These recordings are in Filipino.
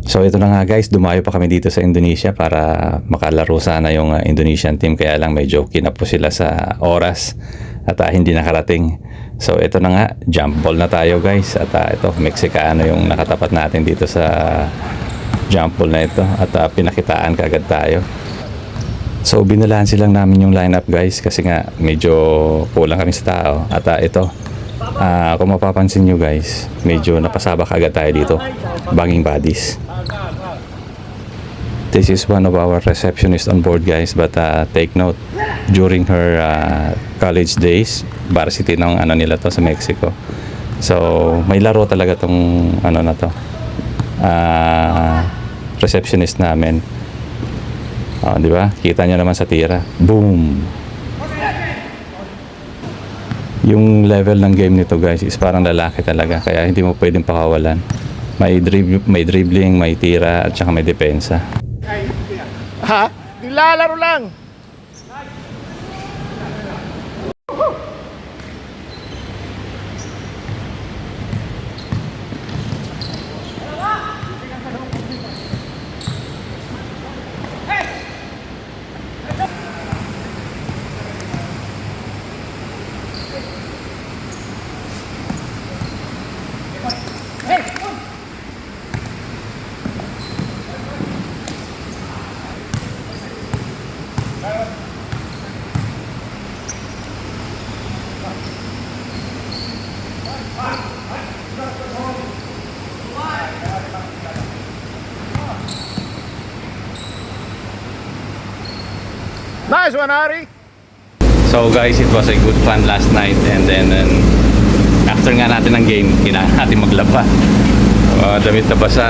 So ito na nga guys, dumayo pa kami dito sa Indonesia para makalaro sana yung Indonesian team, kaya lang medyo kinap po sila sa oras at hindi nakarating. So ito na nga, jump ball na tayo guys, at ito Mexicano yung nakatapat natin dito sa jump ball na ito, at pinakitaan kaagad tayo. So binalahan silang namin yung lineup guys kasi nga medyo kulang kami sa tao, at ito kung mapapansin nyo guys, medyo napasabak agad tayo dito, banging bodies. This is one of our receptionists on board guys, but take note, during her college days, varsity ng nila to sa Mexico. So may laro talaga tong na to, receptionist namin. Di ba? Kita nyo naman sa tira. Boom! Yung level ng game nito guys is parang lalaki talaga, kaya hindi mo pwedeng pakawalan. May dribbling, may tira, at saka may depensa. Ha? Nilalaro lang. Nice one, Ari. So guys, it was a good fun last night, and then after nga natin ng game, kailangan natin maglaba. Damit na basa.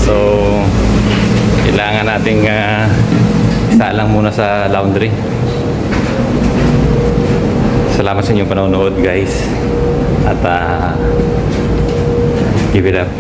So kailangan nating isalang muna sa laundry. Salamat sa inyong panonood guys, at give it up.